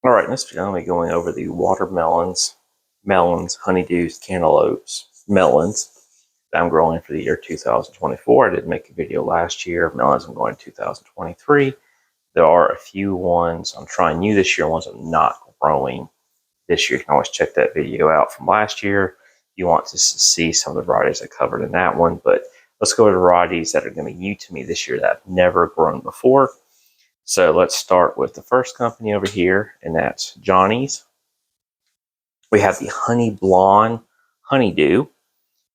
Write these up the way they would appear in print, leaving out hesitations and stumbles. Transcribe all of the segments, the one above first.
All right, in this video, I'm going to be going over the watermelons, melons, honeydews, cantaloupes, melons that I'm growing for the year 2024. I did make a video last year. Melons I'm going 2023. There are a few ones I'm trying new this year, ones I'm not growing this year. You can always check that video out from last year if you want to see some of the varieties I covered in that one. But let's go to varieties that are going to be new to me this year that I've never grown before. So let's start with the first company over here, and that's Johnny's. We have the Honey Blonde Honeydew.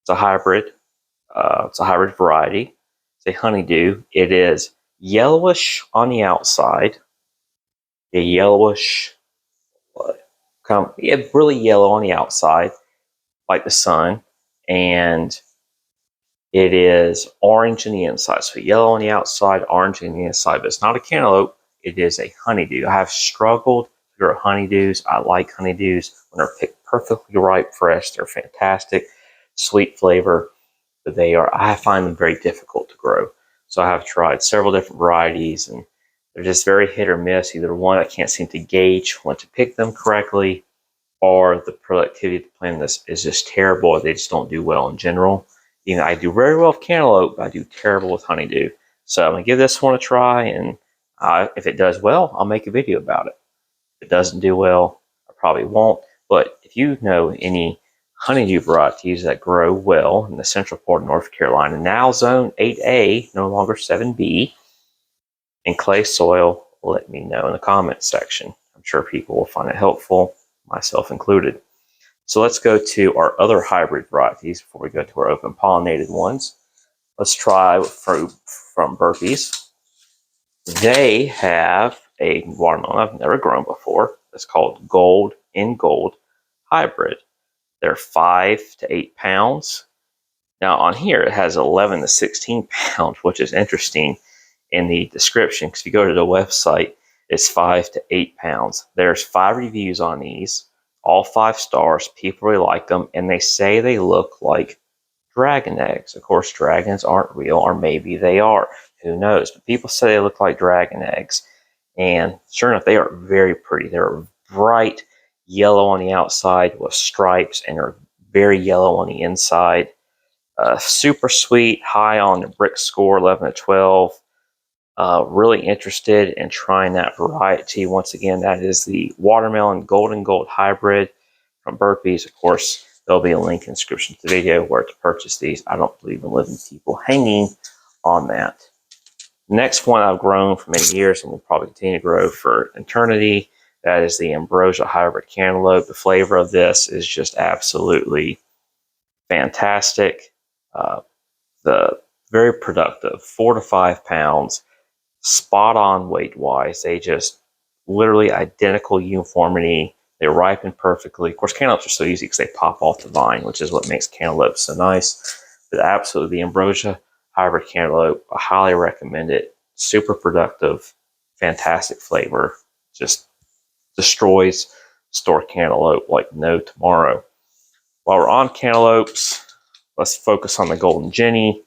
It's a hybrid. It's a hybrid variety. It's a honeydew. It is yellowish on the outside, a yellowish, really yellow on the outside, like the sun, and it is orange on the inside. So yellow on the outside, orange on the inside. But it's not a cantaloupe. It is a honeydew. I have struggled to grow honeydews. I like honeydews when they're picked perfectly ripe, fresh. They're fantastic, sweet flavor. But I find them very difficult to grow. So I have tried several different varieties, and they're just very hit or miss. Either one, I can't seem to gauge when to pick them correctly, or the productivity of the plant is just terrible. They just don't do well in general. I do very well with cantaloupe, but I do terrible with honeydew. So I'm going to give this one a try, and if it does well, I'll make a video about it. If it doesn't do well, I probably won't. But if you know any honeydew varieties that grow well in the central part of North Carolina, now zone 8A, no longer 7B, in clay soil, let me know in the comments section. I'm sure people will find it helpful, myself included. So let's go to our other hybrid varieties before we go to our open pollinated ones. Let's try fruit from Burpees. They have a watermelon I've never grown before. It's called Gold in Gold Hybrid. They're 5 to 8 pounds. Now on here it has 11 to 16 pounds, which is interesting in the description, because if you go to the website, it's 5 to 8 pounds. There's 5 reviews on these, all 5 stars. People really like them, and they say they look like dragon eggs. Of course, dragons aren't real, or maybe they are. Who knows? But people say they look like dragon eggs. And sure enough, they are very pretty. They're bright yellow on the outside with stripes, and they're very yellow on the inside. Super sweet, high on the brick score, 11 to 12. Really interested in trying that variety. Once again, that is the watermelon golden gold hybrid from Burpees. Of course, there'll be a link in the description to the video where to purchase these. I don't believe in leaving people hanging on that. Next one I've grown for many years and will probably continue to grow for eternity. That is the Ambrosia hybrid cantaloupe. The flavor of this is just absolutely fantastic. The very productive, 4 to 5 pounds, spot on weight wise. They just literally identical uniformity. They ripen perfectly. Of course, cantaloupes are so easy because they pop off the vine, which is what makes cantaloupes so nice. But absolutely, the Ambrosia hybrid cantaloupe, I highly recommend it. Super productive, fantastic flavor. Just destroys store cantaloupe like no tomorrow. While we're on cantaloupes, let's focus on the Golden Jenny.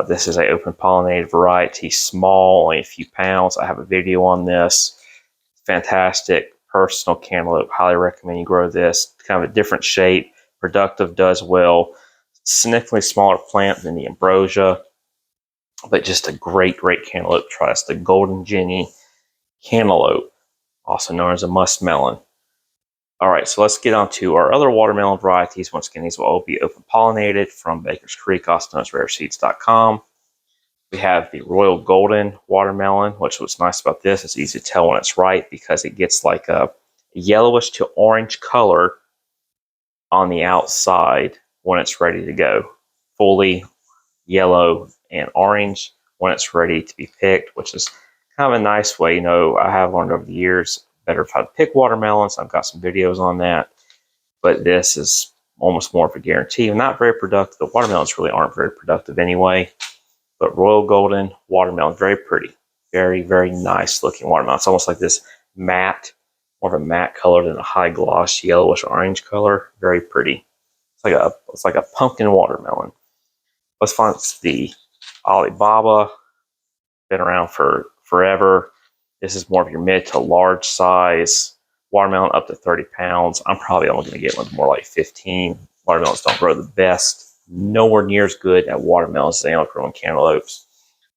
This is an open pollinated variety, small, only a few pounds. I have a video on this. Fantastic personal cantaloupe. Highly recommend you grow this. Kind of a different shape, productive, does well. Significantly smaller plant than the Ambrosia, but just a great, great cantaloupe. Try this, the Golden Jenny cantaloupe, also known as a muskmelon. All right, so let's get on to our other watermelon varieties. Once again, these will all be open pollinated from Baker's Creek, also known as rareseeds.com. We have the Royal Golden watermelon, which what's nice about this, it's easy to tell when it's ripe because it gets like a yellowish to orange color on the outside when it's ready to go. Fully yellow and orange when it's ready to be picked, which is kind of a nice way. I have learned over the years better if I pick watermelons. I've got some videos on that, but this is almost more of a guarantee. Not very productive. The watermelons really aren't very productive anyway. But Royal Golden watermelon, very pretty. Very, very nice looking watermelon. It's almost like this matte, more of a matte color than a high gloss yellowish orange color. Very pretty. It's like a pumpkin watermelon. Let's find the Alibaba. Been around for forever. This is more of your mid to large size watermelon up to 30 pounds. I'm probably only going to get one more like 15. Watermelons don't grow the best. Nowhere near as good at watermelons as they are growing cantaloupes.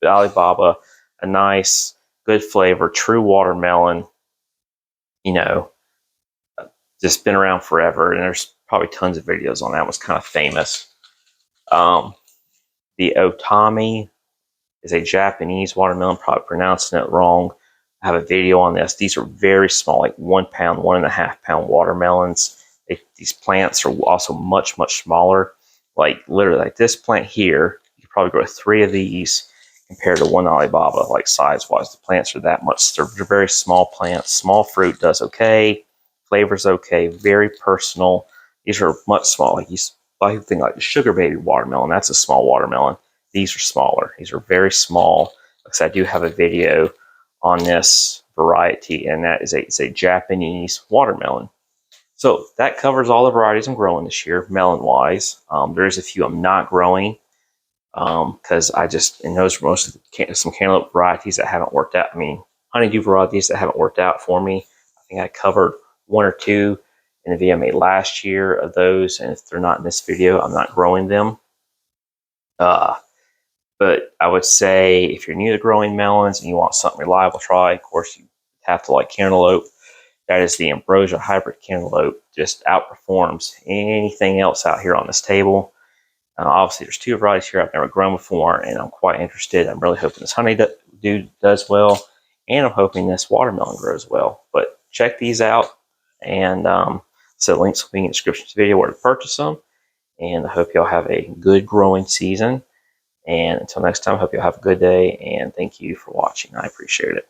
But Alibaba, a nice, good flavor, true watermelon, you know, just been around forever. And there's probably tons of videos on that. It was kind of famous. The Otome is a Japanese watermelon, probably pronouncing it wrong. I have a video on this. These are very small, like 1 pound, 1.5 pound watermelons. These plants are also much, much smaller. Like literally, like this plant here, you could probably grow 3 of these compared to one Alibaba, like size-wise. The plants are that much. They're very small plants. Small fruit does okay. Flavor's okay. Very personal. These are much smaller. Like think like the sugar baby watermelon. That's a small watermelon. These are smaller. These are very small. Because I do have a video on this variety, and that is it's a Japanese watermelon. So that covers all the varieties I'm growing this year, melon-wise. There's a few I'm not growing because and those are most of some cantaloupe varieties that haven't worked out. I mean, honeydew varieties that haven't worked out for me. I think I covered 1 or 2 in the video I made last year of those, and if they're not in this video, I'm not growing them. But I would say if you're new to growing melons and you want something reliable to try, of course, you have to like cantaloupe. That is the Ambrosia hybrid cantaloupe. Just outperforms anything else out here on this table. Obviously, there's 2 varieties here I've never grown before, and I'm quite interested. I'm really hoping this honeydew does well, and I'm hoping this watermelon grows well. But check these out, and so links will be in the description of the video where to purchase them. And I hope y'all have a good growing season. And until next time, I hope you'll have a good day, and thank you for watching. I appreciate it.